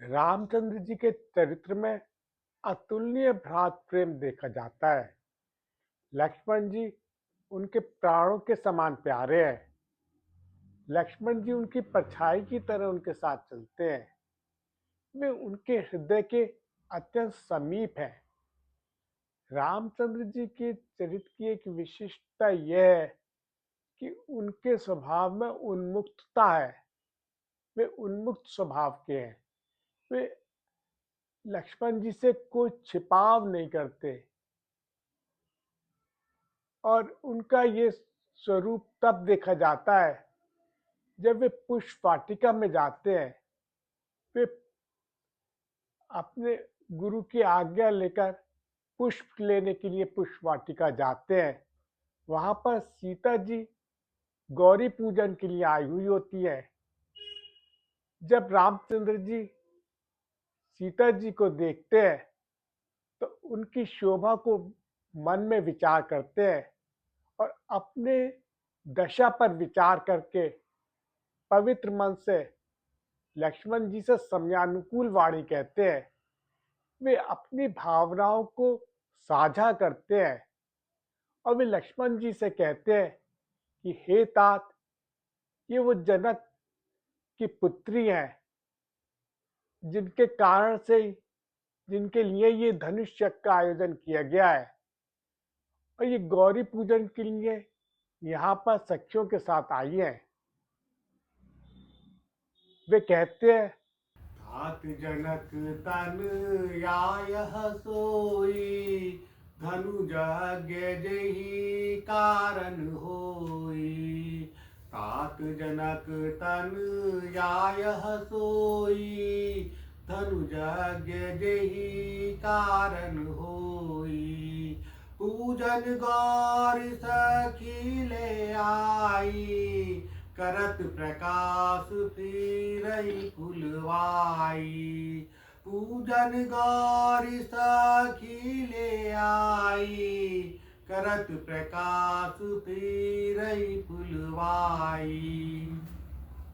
रामचंद्र जी के चरित्र में अतुलनीय भ्रात प्रेम देखा जाता है। लक्ष्मण जी उनके प्राणों के समान प्यारे हैं। लक्ष्मण जी उनकी परछाई की तरह उनके साथ चलते हैं। वे उनके हृदय के अत्यंत समीप हैं। रामचंद्र जी के चरित्र की एक विशिष्टता यह है कि उनके स्वभाव में उन्मुक्तता है। वे उन्मुक्त स्वभाव के हैं। वे लक्ष्मण जी से कोई छिपाव नहीं करते और उनका ये स्वरूप तब देखा जाता है जब वे पुष्प वाटिका में जाते हैं। वे अपने गुरु की आज्ञा लेकर पुष्प लेने के लिए पुष्प वाटिका जाते हैं। वहां पर सीता जी गौरी पूजन के लिए आई हुई होती है। जब रामचंद्र जी सीता जी को देखते हैं तो उनकी शोभा को मन में विचार करते हैं और अपने दशा पर विचार करके पवित्र मन से लक्ष्मण जी से समयानुकूल वाणी कहते हैं। वे अपनी भावनाओं को साझा करते हैं और वे लक्ष्मण जी से कहते हैं कि हे तात, ये वो जनक की पुत्री हैं जिनके कारण से जिनके लिए ये धनुष यज्ञ का आयोजन किया गया है और ये गौरी पूजन के लिए यहाँ पर सखियों के साथ आई हैं। वे कहते हैं, तात जनक तन यायह सोई, धनु यज्ञ जेहि कारण होई। तात जनक तन यायह सोई, धनु यज्ञ जेहि कारण होई। पूजन गौर सखी ले आई, करत प्रकाश फिरई फुलवाई। पूजन गौरी सखी ले आई, करत प्रकाश फिरई फुलवाई।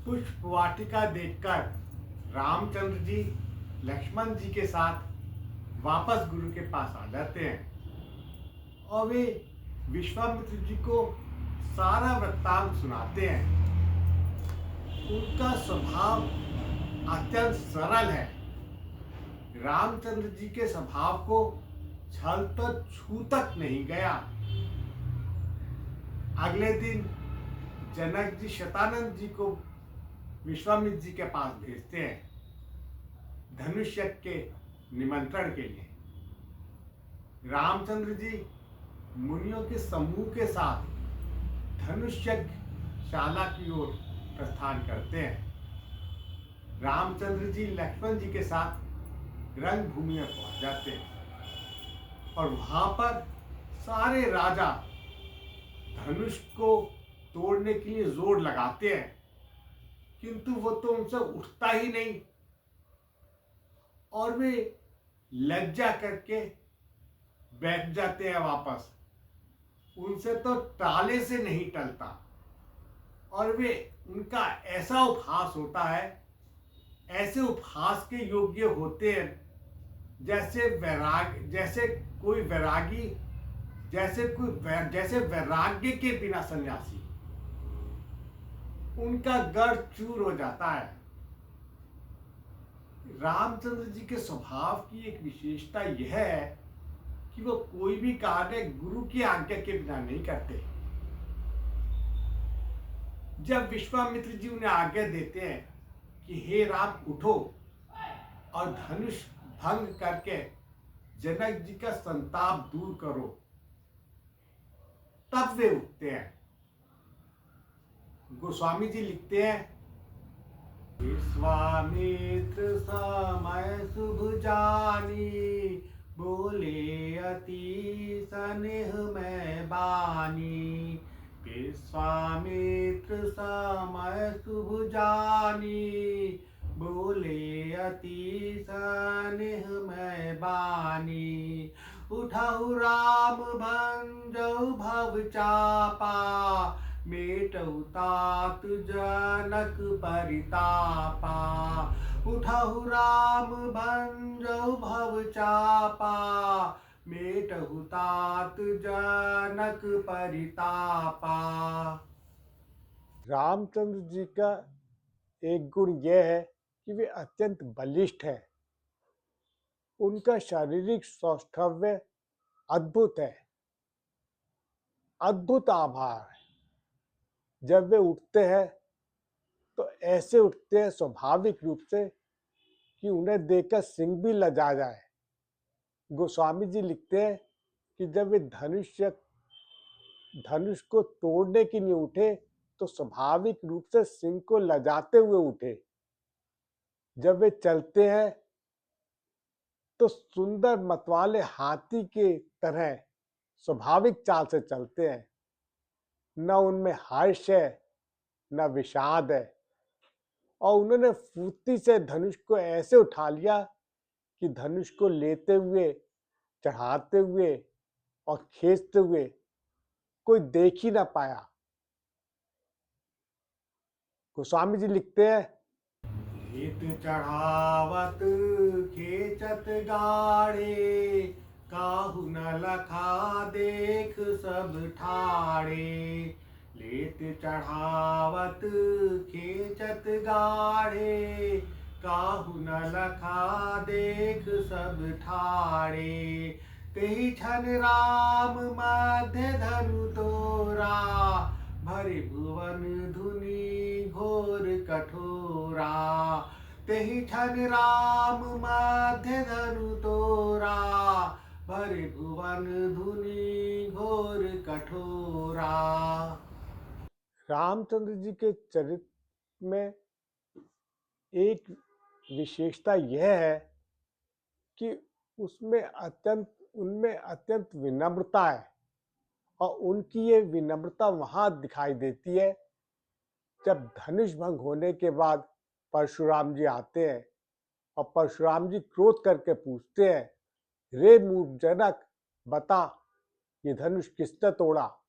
पुष्प वाटिका देखकर रामचंद्र जी लक्ष्मण जी के साथ वापस गुरु के पास आ जाते हैं और वे विश्वामित्र जी को सारा वृत्तांत सुनाते हैं। उनका स्वभाव अत्यंत सरल है। रामचंद्र जी के स्वभाव को छल तो छू तक नहीं गया। अगले दिन जनक जी शतानंद जी को विश्वामित्र जी के पास भेजते हैं धनुष यज्ञ के निमंत्रण के लिए। रामचंद्र जी मुनियों के समूह के साथ धनुष यज्ञ शाला की ओर प्रस्थान करते हैं। रामचंद्र जी लक्ष्मण जी के साथ रंगभूमि में पहुंच जाते हैं और वहां पर सारे राजा धनुष को तोड़ने के लिए जोर लगाते हैं, किंतु वो तो उनसे उठता ही नहीं और वे लज्जा करके बैठ जाते हैं वापस। उनसे तो टाले से नहीं टलता और वे उनका ऐसा उपहास होता है, ऐसे उपहास के योग्य होते हैं जैसे कोई वैरागी, जैसे वैराग्य के बिना सन्यासी। उनका गर्व चूर हो जाता है। रामचंद्र जी के स्वभाव की एक विशेषता यह है कि वो कोई भी कार्य गुरु की आज्ञा के बिना नहीं करते। जब विश्वामित्र जी उन्हें आज्ञा देते हैं कि हे राम उठो और धनुष भंग करके जनक जी का संताप दूर करो, तब वे उठते हैं। गोस्वामी जी लिखते हैं, विश्वामित्र समय शुभ जानी, बोले अति स्नेह में बानी। विश्वामित्र समय शुभ जानी, बोले अति स्नेह में बानी। उठहु राम भंजऊ भव चापा, मेटऊ तात जनक परितापा। उठहु राम भंजहु भव चापा, मेटहु तात जनक परितापा। रामचंद्र जी का एक गुण यह है कि वे अत्यंत बलिष्ठ हैं। उनका शारीरिक सौष्ठव अद्भुत है, अद्भुत आभार है। जब वे उठते हैं तो ऐसे उठते हैं स्वाभाविक रूप से कि उन्हें देखकर सिंह भी लजा जाए। गोस्वामी जी लिखते हैं कि जब वे धनुष को तोड़ने के लिए उठे तो स्वाभाविक रूप से सिंह को लजाते हुए उठे। जब वे चलते हैं तो सुंदर मतवाले हाथी के तरह स्वाभाविक चाल से चलते हैं। न उनमें हर्ष है न विषाद है, और उन्होंने फुर्ती से धनुष को ऐसे उठा लिया कि धनुष को लेते हुए, चढ़ाते हुए और खींचते हुए कोई देख ही ना पाया। गोस्वामी जी लिखते हैं, हित चढ़ावत खेचत गाड़े, काहू न लखा देख सब ठाड़े। लेत चढ़ावत खेचत गाड़े, काहू न लखा देख सब ठाड़े। तेहि छन राम मध्य धनु तोरा, भरि भुवन धुनि घोर कठोरा। तेहि छन राम मध्य धनु तोरा, भरि भुवन धुनि घोर कठोरा। रामचंद्र जी के चरित्र में एक विशेषता यह है कि उनमें अत्यंत विनम्रता है, और उनकी ये विनम्रता वहां दिखाई देती है जब धनुष भंग होने के बाद परशुराम जी आते हैं और परशुराम जी क्रोध करके पूछते हैं, रे मूर्ख जनक, बता ये धनुष किसने तोड़ा।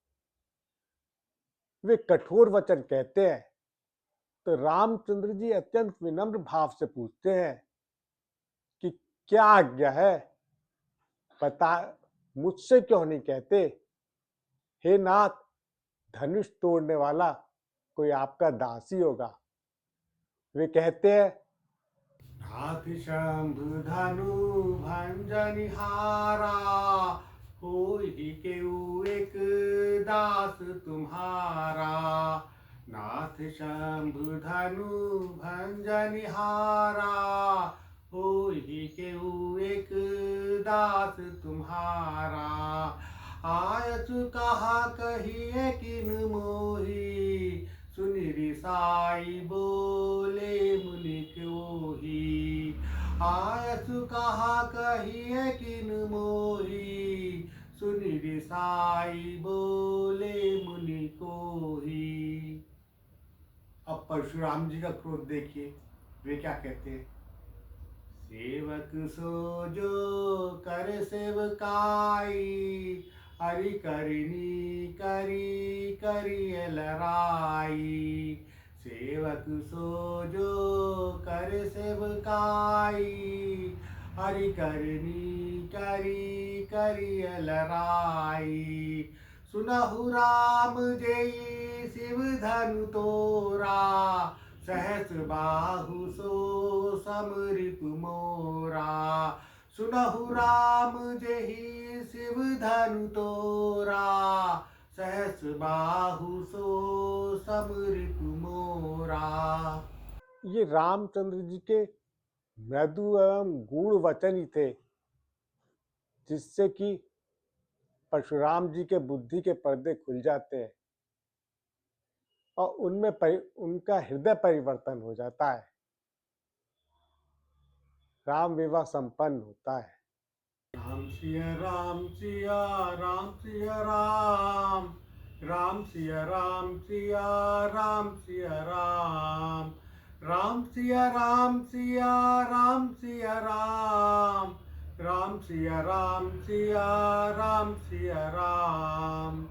वे कठोर वचन कहते हैं तो रामचंद्र जी अत्यंत विनम्र भाव से पूछते हैं कि क्या आज्ञा है, बता, मुझसे क्यों नहीं कहते। हे नाथ, धनुष तोड़ने वाला कोई आपका दासी होगा। वे कहते हैं, नाथ शंभु धनु भंजनिहारा, होई केउ एक दास तुम्हारा। नाथ शंभु धनु भंजनिहारा, होई केउ एक दास तुम्हारा। आयसु कहा कहिए किन मोही, सुनि रिसाई बोले मुनि क्योही। आयसु कहा कहिए किन मोही, सुनि रिसाई बोले मुनि कोही। अब परशुराम जी का क्रोध देखिए, वे क्या कहते हैं। सेवक सो जो कर सेवकाई, हरि करनी करी करिय लराई। सेवक सो जो कर सेवकाई, हरि करनी करी करिय लराई। सुनहु राम जय शिव धनु तोरा, सहस बाहु सो समृत मोरा। सुनहु राम जहि शिव धनु तोरा, सहस बाहु सो समृत मोरा। ये रामचंद्र जी के मृदु एवं गूढ़ वचन ही थे, जिससे कि परशुराम जी के बुद्धि के पर्दे खुल जाते हैं और उनका हृदय परिवर्तन हो जाता है। राम विवाह संपन्न होता है। राम सिया राम सिया राम सिया राम, राम सिया राम सिया राम सिया राम। राम सिया राम सिया राम सिया राम, राम सिया राम सिया राम सिया राम।